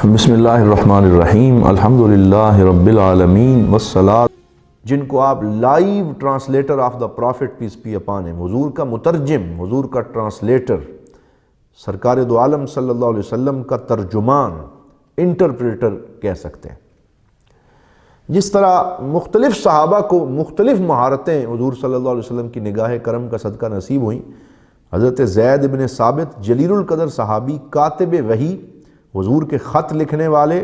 بسم اللہ الرحمن الرحیم الحمدللہ رب العالمین والصلاۃ، جن کو آپ live translator of the prophet peace be upon him, حضور کا مترجم، حضور کا ٹرانسلیٹر، سرکار دو عالم صلی اللہ علیہ وسلم کا ترجمان، انٹرپریٹر کہہ سکتے ہیں۔ جس طرح مختلف صحابہ کو مختلف مہارتیں حضور صلی اللہ علیہ وسلم کی نگاہ کرم کا صدقہ نصیب ہوئیں، حضرت زید بن ثابت جلیل القدر صحابی، کاتب وحی، حضور کے خط لکھنے والے،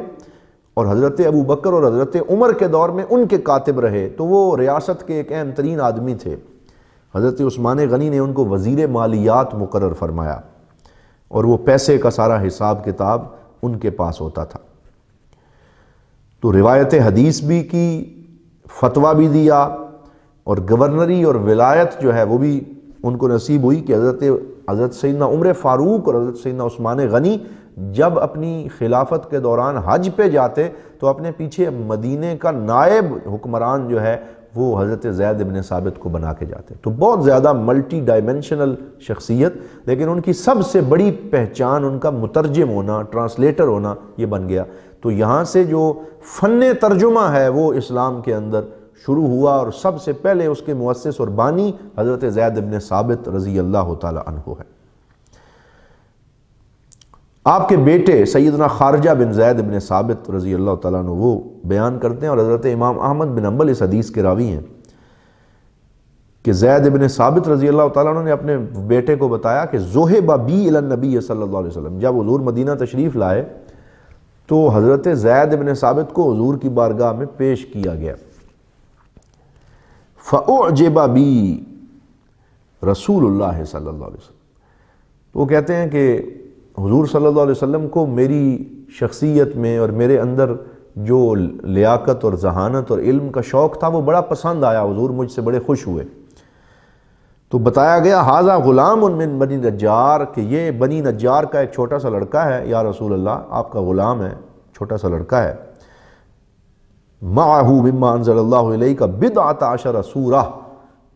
اور حضرت ابو بکر اور حضرت عمر کے دور میں ان کے کاتب رہے، تو وہ ریاست کے ایک اہم ترین آدمی تھے۔ حضرت عثمان غنی نے ان کو وزیر مالیات مقرر فرمایا، اور وہ پیسے کا سارا حساب کتاب ان کے پاس ہوتا تھا۔ تو روایت حدیث بھی کی، فتویٰ بھی دیا، اور گورنری اور ولایت جو ہے وہ بھی ان کو نصیب ہوئی کہ حضرت سیدنا عمر فاروق اور حضرت سیدنا عثمان غنی جب اپنی خلافت کے دوران حج پہ جاتے تو اپنے پیچھے مدینے کا نائب حکمران جو ہے وہ حضرت زید بن ثابت کو بنا کے جاتے۔ تو بہت زیادہ ملٹی ڈائمینشنل شخصیت، لیکن ان کی سب سے بڑی پہچان ان کا مترجم ہونا، ٹرانسلیٹر ہونا یہ بن گیا۔ تو یہاں سے جو فن ترجمہ ہے وہ اسلام کے اندر شروع ہوا، اور سب سے پہلے اس کے مؤسس اور بانی حضرت زید بن ثابت رضی اللہ تعالی عنہ ہے۔ آپ کے بیٹے سیدنا خارجہ بن زید بن ثابت رضی اللہ تعالیٰ عنہ وہ بیان کرتے ہیں، اور حضرت امام احمد بن حنبل اس حدیث کے راوی ہیں کہ زید بن ثابت رضی اللہ تعالیٰ عنہ نے اپنے بیٹے کو بتایا کہ ذُہِبَ بِی الی النبی صلی اللہ علیہ وسلم، جب حضور مدینہ تشریف لائے تو حضرت زید بن ثابت کو حضور کی بارگاہ میں پیش کیا گیا۔ فَأُعْجِبَ بِی رسول اللہ صلی اللہ علیہ وسلم، تو وہ کہتے ہیں کہ حضور صلی اللہ علیہ وسلم کو میری شخصیت میں اور میرے اندر جو لیاقت اور ذہانت اور علم کا شوق تھا وہ بڑا پسند آیا، حضور مجھ سے بڑے خوش ہوئے۔ تو بتایا گیا ھذا غلام من بنی نجار، کہ یہ بنی نجار کا ایک چھوٹا سا لڑکا ہے، یا رسول اللہ آپ کا غلام ہے، چھوٹا سا لڑکا ہے۔ معہ مما انزل اللہ علیہ کا بضعۃ عشر سورہ،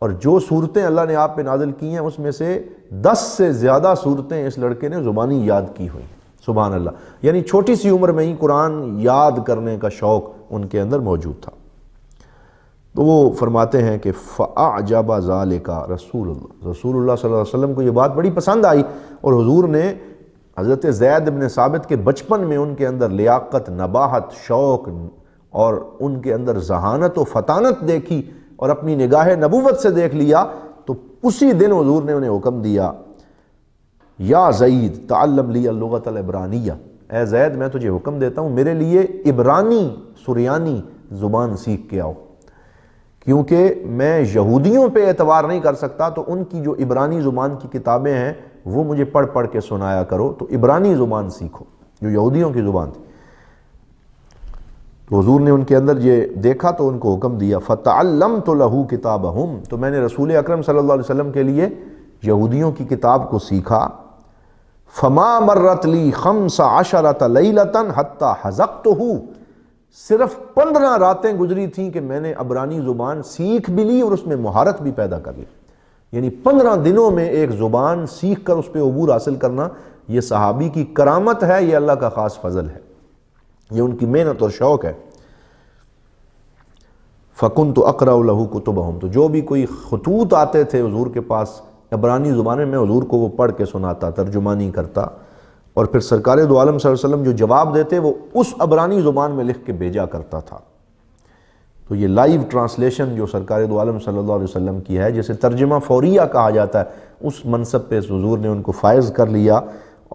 اور جو صورتیں اللہ نے آپ پہ نازل کی ہیں اس میں سے 10 سے زیادہ صورتیں اس لڑکے نے زبانی یاد کی ہوئی۔ سبحان اللہ، یعنی چھوٹی سی عمر میں ہی قرآن یاد کرنے کا شوق ان کے اندر موجود تھا۔ تو وہ فرماتے ہیں کہ فَأَعْجَبَ ذَلِكَ رسول اللہ صلی اللہ علیہ وسلم کو یہ بات بڑی پسند آئی، اور حضور نے حضرت زید بن ثابت کے بچپن میں ان کے اندر لیاقت، نباہت، شوق اور ان کے اندر ذہانت و فطانت دیکھی، اور اپنی نگاہ نبوت سے دیکھ لیا۔ تو اسی دن حضور نے انہیں حکم دیا، یا زید تعلم لی اللغۃ العبرانیہ، اے زید میں تجھے حکم دیتا ہوں میرے لیے عبرانی سریانی زبان سیکھ کے آؤ، کیونکہ میں یہودیوں پہ اعتبار نہیں کر سکتا، تو ان کی جو عبرانی زبان کی کتابیں ہیں وہ مجھے پڑھ پڑھ کے سنایا کرو، تو عبرانی زبان سیکھو جو یہودیوں کی زبان تھی۔ تو حضور نے ان کے اندر یہ دیکھا تو ان کو حکم دیا، فَتَعَلَّمْتُ لَهُ كِتَابَهُمْ، تو میں نے رسول اکرم صلی اللہ علیہ وسلم کے لیے یہودیوں کی کتاب کو سیکھا۔ فَمَا مَرَّتْ لِي 15 لَيْلَةً حَتَّى حَذَقْتُهُ، صرف 15 راتیں گزری تھیں کہ میں نے عبرانی زبان سیکھ بھی لی اور اس میں مہارت بھی پیدا کر لی۔ یعنی 15 دنوں میں ایک زبان سیکھ کر اس پہ عبور حاصل کرنا، یہ صحابی کی کرامت ہے، یہ اللہ کا خاص فضل ہے، یہ ان کی محنت اور شوق ہے۔ فَكُنْتُ أَقْرَأُ لَهُ كُتُبَهُمْ، تو جو بھی کوئی خطوط آتے تھے حضور کے پاس عبرانی زبان میں، حضور کو وہ پڑھ کے سناتا، ترجمانی کرتا، اور پھر سرکار دو عالم صلی اللہ علیہ وسلم جو جواب دیتے وہ اس عبرانی زبان میں لکھ کے بھیجا کرتا تھا۔ تو یہ لائیو ٹرانسلیشن جو سرکار دو عالم صلی اللہ علیہ وسلم کی ہے، جسے ترجمہ فوریہ کہا جاتا ہے، اس منصب پہ حضور نے ان کو فائز کر لیا۔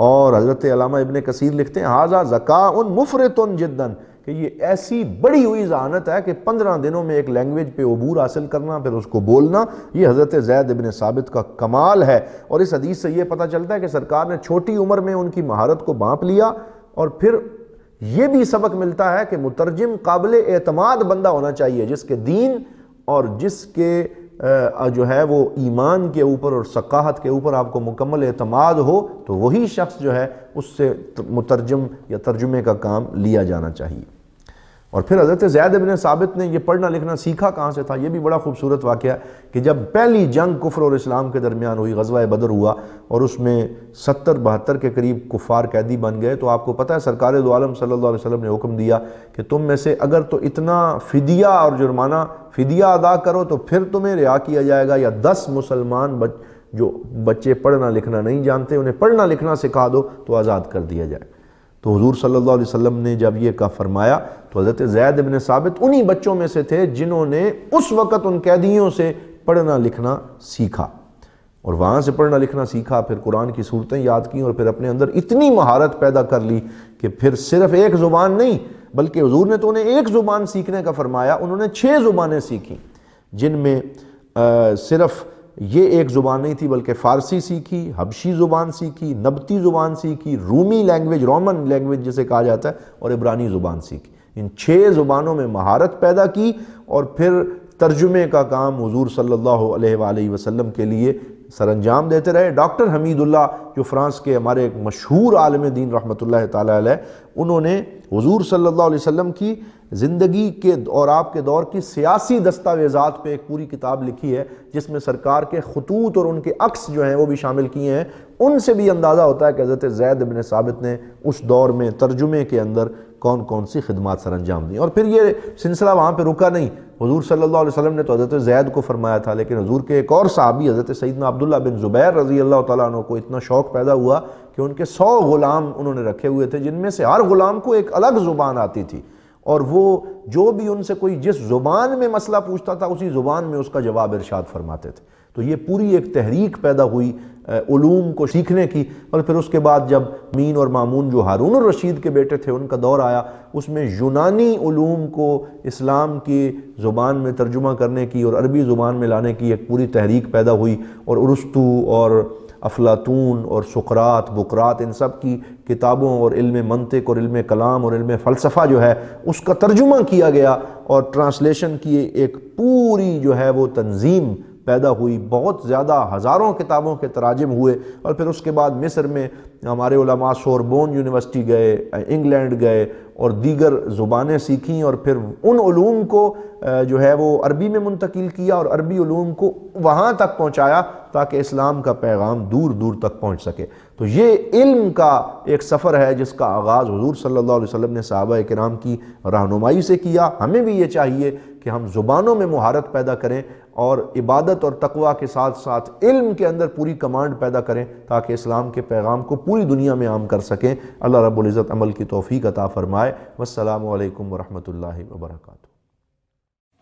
اور حضرت علامہ ابن کثیر لکھتے ہیں ھذا ذکاء مفرط جدا، کہ یہ ایسی بڑی ہوئی ذہانت ہے کہ 15 دنوں میں ایک لینگویج پہ عبور حاصل کرنا، پھر اس کو بولنا، یہ حضرت زید بن ثابت کا کمال ہے۔ اور اس حدیث سے یہ پتہ چلتا ہے کہ سرکار نے چھوٹی عمر میں ان کی مہارت کو بانپ لیا، اور پھر یہ بھی سبق ملتا ہے کہ مترجم قابل اعتماد بندہ ہونا چاہیے، جس کے دین اور جس کے جو ہے وہ ایمان کے اوپر اور ثقافت کے اوپر آپ کو مکمل اعتماد ہو، تو وہی شخص جو ہے اس سے مترجم یا ترجمے کا کام لیا جانا چاہیے۔ اور پھر حضرت زید بن ثابت نے یہ پڑھنا لکھنا سیکھا کہاں سے تھا؟ یہ بھی بڑا خوبصورت واقعہ ہے کہ جب پہلی جنگ کفر اور اسلام کے درمیان ہوئی، غزوہ بدر ہوا، اور اس میں 70-72 کے قریب کفار قیدی بن گئے، تو آپ کو پتہ ہے سرکار دو عالم صلی اللہ علیہ وسلم نے حکم دیا کہ تم میں سے اگر تو اتنا فدیہ اور جرمانہ فدیہ ادا کرو تو پھر تمہیں رہا کیا جائے گا، یا 10 مسلمان جو بچے پڑھنا لکھنا نہیں جانتے انہیں پڑھنا لکھنا سکھا دو تو آزاد کر دیا جائے۔ تو حضور صلی اللہ علیہ وسلم نے جب یہ کہا فرمایا تو حضرت زید بن ثابت انہی بچوں میں سے تھے جنہوں نے اس وقت ان قیدیوں سے پڑھنا لکھنا سیکھا، اور وہاں سے پڑھنا لکھنا سیکھا، پھر قرآن کی صورتیں یاد کیں، اور پھر اپنے اندر اتنی مہارت پیدا کر لی کہ پھر صرف ایک زبان نہیں بلکہ حضور نے تو انہیں ایک زبان سیکھنے کا فرمایا، انہوں نے 6 زبانیں سیکھیں، جن میں صرف یہ ایک زبان نہیں تھی بلکہ فارسی سیکھی، حبشی زبان سیکھی، نبطی زبان سیکھی، رومی لینگویج، رومن لینگویج جسے کہا جاتا ہے، اور عبرانی زبان سیکھی۔ ان 6 زبانوں میں مہارت پیدا کی، اور پھر ترجمے کا کام حضور صلی اللہ علیہ وآلہ وسلم کے لیے سر انجام دیتے رہے۔ ڈاکٹر حمید اللہ جو فرانس کے ہمارے ایک مشہور عالم دین رحمۃ اللہ تعالیٰ علیہ، انہوں نے حضور صلی اللہ علیہ وسلم کی زندگی کے اور آپ کے دور کی سیاسی دستاویزات پہ ایک پوری کتاب لکھی ہے، جس میں سرکار کے خطوط اور ان کے عکس جو ہیں وہ بھی شامل کیے ہیں۔ ان سے بھی اندازہ ہوتا ہے کہ حضرت زید بن ثابت نے اس دور میں ترجمے کے اندر کون کون سی خدمات سر انجام دیں۔ اور پھر یہ سلسلہ وہاں پہ رکا نہیں، حضور صلی اللہ علیہ وسلم نے تو حضرت زید کو فرمایا تھا، لیکن حضور کے ایک اور صحابی حضرت سیدنا عبداللہ بن زبیر رضی اللہ تعالیٰ عنہ کو اتنا شوق پیدا ہوا کہ ان کے 100 غلام انہوں نے رکھے ہوئے تھے، جن میں سے ہر غلام کو ایک الگ زبان آتی تھی، اور وہ جو بھی ان سے کوئی جس زبان میں مسئلہ پوچھتا تھا اسی زبان میں اس کا جواب ارشاد فرماتے تھے۔ تو یہ پوری ایک تحریک پیدا ہوئی علوم کو سیکھنے کی۔ اور پھر اس کے بعد جب مین اور مامون جو ہارون الرشید کے بیٹے تھے ان کا دور آیا، اس میں یونانی علوم کو اسلام کی زبان میں ترجمہ کرنے کی اور عربی زبان میں لانے کی ایک پوری تحریک پیدا ہوئی، اور ارسطو اور افلاطون اور سقراط، بقراط، ان سب کی کتابوں اور علم منطق اور علم کلام اور علم فلسفہ جو ہے اس کا ترجمہ کیا گیا، اور ٹرانسلیشن کی ایک پوری جو ہے وہ تنظیم پیدا ہوئی، بہت زیادہ ہزاروں کتابوں کے تراجم ہوئے۔ اور پھر اس کے بعد مصر میں ہمارے علماء سوربون یونیورسٹی گئے، انگلینڈ گئے، اور دیگر زبانیں سیکھیں، اور پھر ان علوم کو جو ہے وہ عربی میں منتقل کیا، اور عربی علوم کو وہاں تک پہنچایا تاکہ اسلام کا پیغام دور دور تک پہنچ سکے۔ تو یہ علم کا ایک سفر ہے جس کا آغاز حضور صلی اللہ علیہ وسلم نے صحابہ کرام کی رہنمائی سے کیا۔ ہمیں بھی یہ چاہیے کہ ہم زبانوں میں مہارت پیدا کریں، اور عبادت اور تقوی کے ساتھ ساتھ علم کے اندر پوری کمانڈ پیدا کریں تاکہ اسلام کے پیغام کو پوری دنیا میں عام کر سکیں۔ اللہ رب العزت عمل کی توفیق عطا فرمائے۔ والسلام علیکم ورحمۃ اللہ وبرکاتہ۔